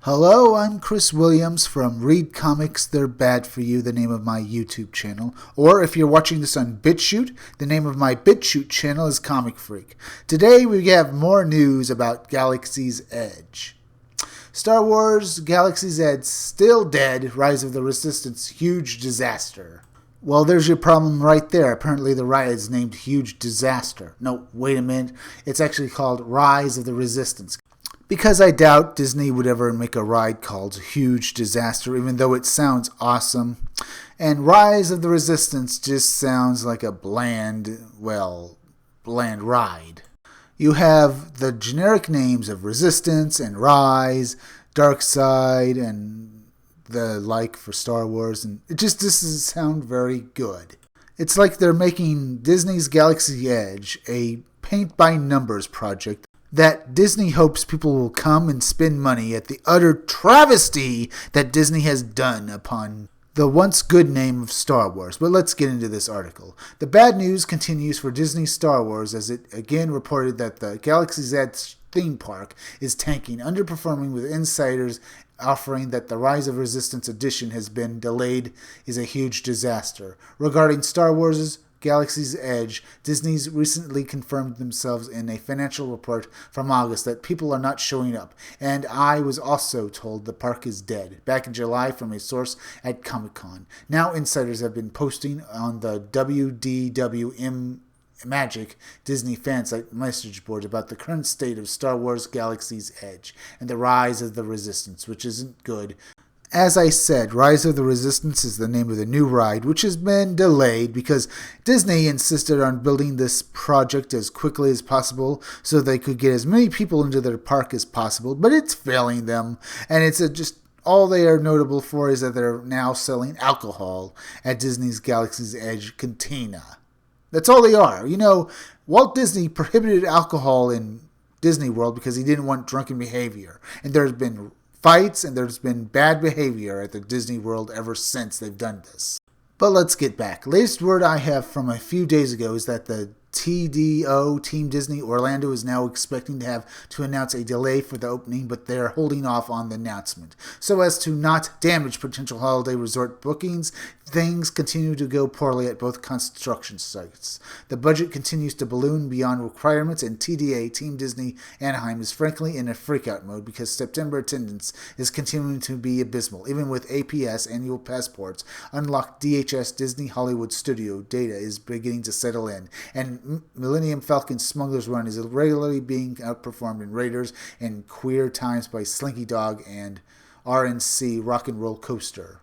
Hello, I'm Chris Williams from Read Comics They're Bad For You, the name of my YouTube channel. Or if you're watching this on BitChute, the name of my BitChute channel is Comic Freak. Today we have more news about Galaxy's Edge. Star Wars Galaxy's Edge still dead, Rise of the Resistance, huge disaster. Well, there's your problem right there. Apparently the ride is named Huge Disaster. No, wait a minute. It's actually called Rise of the Resistance. Because I doubt Disney would ever make a ride called Huge Disaster, even though it sounds awesome. And Rise of the Resistance just sounds like a bland ride. You have the generic names of Resistance and Rise, Dark Side, and the like for Star Wars, and it just doesn't sound very good. It's like they're making Disney's Galaxy's Edge a paint-by-numbers project that Disney hopes people will come and spend money at the utter travesty that Disney has done upon the once good name of Star Wars. But let's get into this article. The bad news continues for Disney Star Wars as it again reported that the Galaxy's Edge theme park is tanking, underperforming, with insiders offering that the Rise of Resistance edition has been delayed is a huge disaster. Regarding Star Wars' Galaxy's Edge, Disney's recently confirmed themselves in a financial report from August that people are not showing up, and I was also told the park is dead, back in July from a source at Comic-Con. Now insiders have been posting on the WDWM Magic Disney fansite message board about the current state of Star Wars Galaxy's Edge and the Rise of the Resistance, which isn't good. As I said, Rise of the Resistance is the name of the new ride, which has been delayed because Disney insisted on building this project as quickly as possible so they could get as many people into their park as possible, but it's failing them, and all they are notable for is that they're now selling alcohol at Disney's Galaxy's Edge Cantina. That's all they are. You know, Walt Disney prohibited alcohol in Disney World because he didn't want drunken behavior, and there's been fights and there's been bad behavior at the Disney World ever since they've done this. But let's get back. Latest word I have from a few days ago is that the TDO, Team Disney Orlando, is now expecting to announce a delay for the opening, but they're holding off on the announcement. So as to not damage potential holiday resort bookings, things continue to go poorly at both construction sites. The budget continues to balloon beyond requirements, and TDA, Team Disney Anaheim, is frankly in a freakout mode because September attendance is continuing to be abysmal. Even with APS, annual passports, unlocked DHS Disney Hollywood Studio data is beginning to settle in, and Millennium Falcon Smuggler's Run is regularly being outperformed in Raiders and Queer Times by Slinky Dog and RNC Rock and Roll Coaster.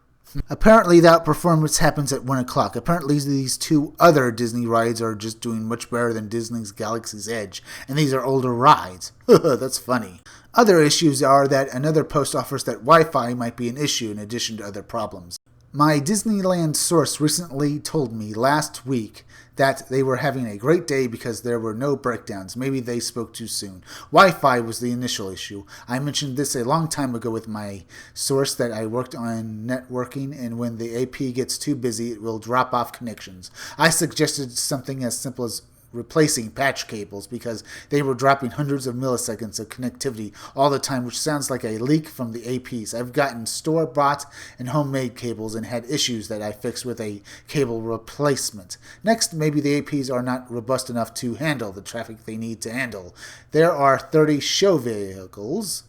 Apparently that performance happens at 1 o'clock. Apparently these two other Disney rides are just doing much better than Disney's Galaxy's Edge, and these are older rides. That's funny. Other issues are that another post offers that Wi-Fi might be an issue in addition to other problems. My Disneyland source recently told me last week that they were having a great day because there were no breakdowns. Maybe they spoke too soon. Wi-Fi was the initial issue. I mentioned this a long time ago with my source that I worked on networking, and when the AP gets too busy, it will drop off connections. I suggested something as simple as replacing patch cables because they were dropping hundreds of milliseconds of connectivity all the time, which sounds like a leak from the APs. I've gotten store-bought and homemade cables and had issues that I fixed with a cable replacement. Next, maybe the APs are not robust enough to handle the traffic they need to handle. There are 30 show vehicles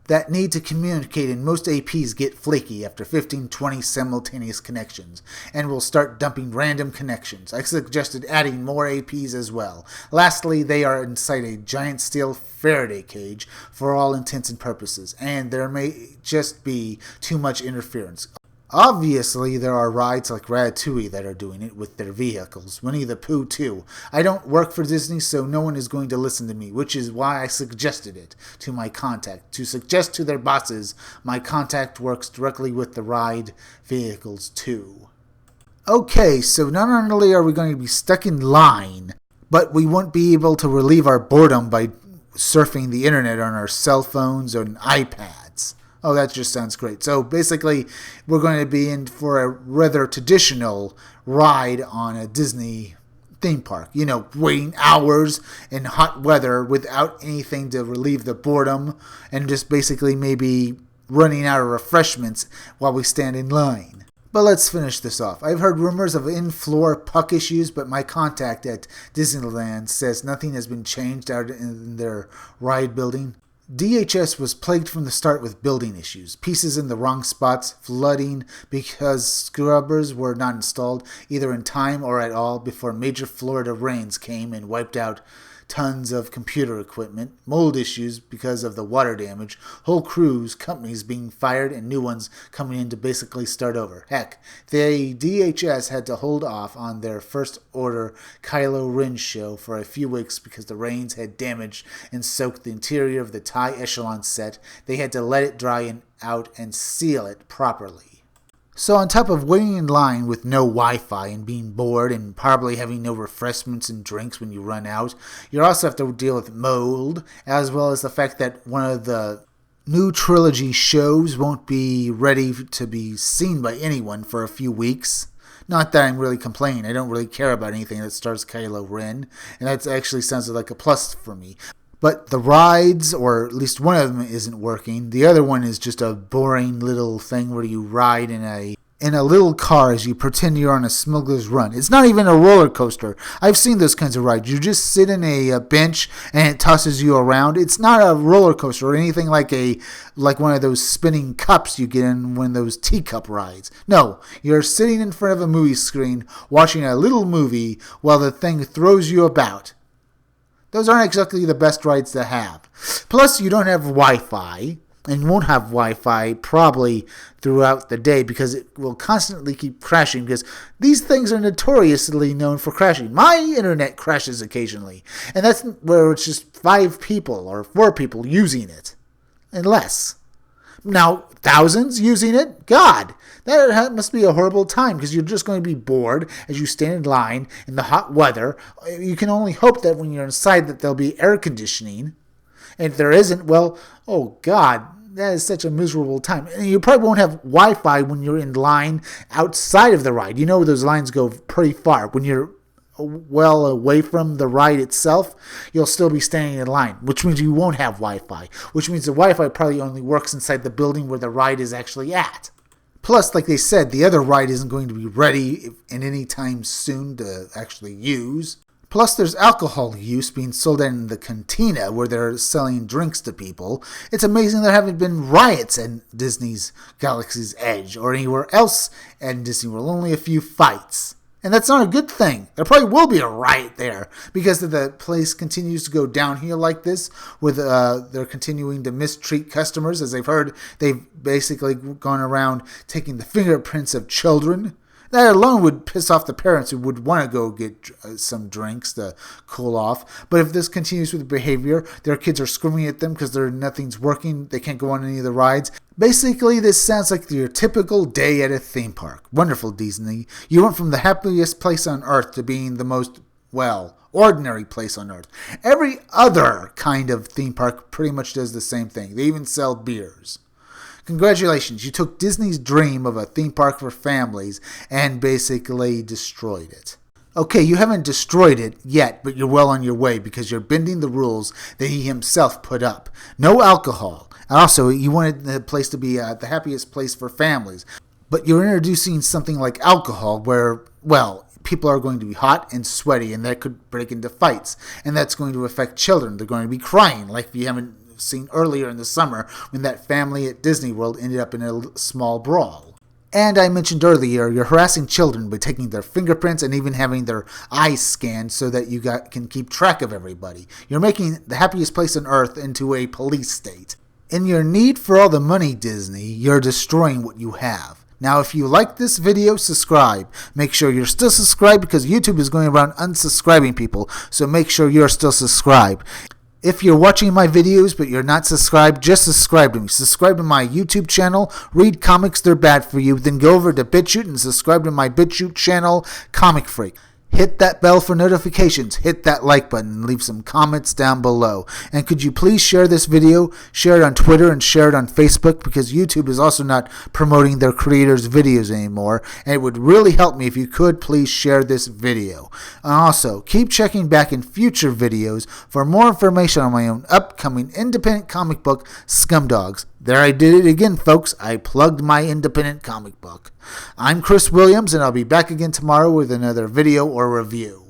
that need to communicate, and most APs get flaky after 15-20 simultaneous connections and will start dumping random connections. I suggested adding more APs as well. Lastly, they are inside a giant steel Faraday cage for all intents and purposes, and there may just be too much interference. Obviously, there are rides like Ratatouille that are doing it with their vehicles. Winnie the Pooh, too. I don't work for Disney, so no one is going to listen to me, which is why I suggested it to my contact. To suggest to their bosses, my contact works directly with the ride vehicles, too. Okay, so not only are we going to be stuck in line, but we won't be able to relieve our boredom by surfing the internet on our cell phones or iPads. Oh, that just sounds great. So basically, we're going to be in for a rather traditional ride on a Disney theme park. You know, waiting hours in hot weather without anything to relieve the boredom, and just basically maybe running out of refreshments while we stand in line. But let's finish this off. I've heard rumors of in-floor puck issues, but my contact at Disneyland says nothing has been changed out in their ride building. DHS was plagued from the start with building issues, pieces in the wrong spots, flooding because scrubbers were not installed either in time or at all before major Florida rains came and wiped out tons of computer equipment, mold issues because of the water damage, whole crews, companies being fired, and new ones coming in to basically start over. Heck, the DHS had to hold off on their first order Kylo Ren show for a few weeks because the rains had damaged and soaked the interior of the TIE Echelon set. They had to let it dry out and seal it properly. So on top of waiting in line with no Wi-Fi and being bored and probably having no refreshments and drinks when you run out, you also have to deal with mold, as well as the fact that one of the new trilogy shows won't be ready to be seen by anyone for a few weeks. Not that I'm really complaining. I don't really care about anything that stars Kylo Ren, and that actually sounds like a plus for me. But the rides, or at least one of them, isn't working. The other one is just a boring little thing where you ride in a little car as you pretend you're on a smuggler's run. It's not even a roller coaster. I've seen those kinds of rides. You just sit in a bench and it tosses you around. It's not a roller coaster or anything like one of those spinning cups you get in one of those teacup rides. No, you're sitting in front of a movie screen watching a little movie while the thing throws you about. Those aren't exactly the best rides to have. Plus, you don't have Wi-Fi, and you won't have Wi-Fi probably throughout the day because it will constantly keep crashing because these things are notoriously known for crashing. My internet crashes occasionally, and that's where it's just 5 people or 4 people using it, and less. Now, thousands using it? God, that must be a horrible time because you're just going to be bored as you stand in line in the hot weather. You can only hope that when you're inside that there'll be air conditioning. And if there isn't, well, oh God, that is such a miserable time. And you probably won't have Wi-Fi when you're in line outside of the ride. You know those lines go pretty far. When you're well away from the ride itself, you'll still be standing in line, which means you won't have Wi-Fi, which means the Wi-Fi probably only works inside the building where the ride is actually at. Plus, like they said, the other ride isn't going to be ready in any time soon to actually use. Plus, there's alcohol use being sold in the cantina where they're selling drinks to people. It's amazing there haven't been riots in Disney's Galaxy's Edge or anywhere else in Disney World, only a few fights. And that's not a good thing. There probably will be a riot there because if the place continues to go downhill like this, with they're continuing to mistreat customers, as I've heard they've basically gone around taking the fingerprints of children. That alone would piss off the parents who would want to go get some drinks to cool off. But if this continues with the behavior, their kids are screaming at them because nothing's working, they can't go on any of the rides. Basically, this sounds like your typical day at a theme park. Wonderful, Disney. You went from the happiest place on earth to being the most, ordinary place on earth. Every other kind of theme park pretty much does the same thing. They even sell beers. Congratulations, you took Disney's dream of a theme park for families and basically destroyed it. Okay, you haven't destroyed it yet, but you're well on your way because you're bending the rules that he himself put up. No alcohol. Also, you wanted the place to be the happiest place for families, but you're introducing something like alcohol where, people are going to be hot and sweaty and that could break into fights, and that's going to affect children. They're going to be crying like you haven't seen earlier in the summer when that family at Disney World ended up in a small brawl. And I mentioned earlier, you're harassing children by taking their fingerprints and even having their eyes scanned so that you can keep track of everybody. You're making the happiest place on earth into a police state. In your need for all the money, Disney, you're destroying what you have. Now, if you like this video, subscribe. Make sure you're still subscribed because YouTube is going around unsubscribing people, so make sure you're still subscribed. If you're watching my videos but you're not subscribed, just subscribe to me. Subscribe to my YouTube channel, Read Comics They're Bad For You. Then go over to BitChute and subscribe to my BitChute channel, Comic Freak. Hit that bell for notifications, hit that like button, and leave some comments down below. And could you please share this video, share it on Twitter, and share it on Facebook, because YouTube is also not promoting their creators' videos anymore, and it would really help me if you could please share this video. And also, keep checking back in future videos for more information on my own upcoming independent comic book, Scumdogs. There I did it again, folks. I plugged my independent comic book. I'm Chris Williams, and I'll be back again tomorrow with another video or review.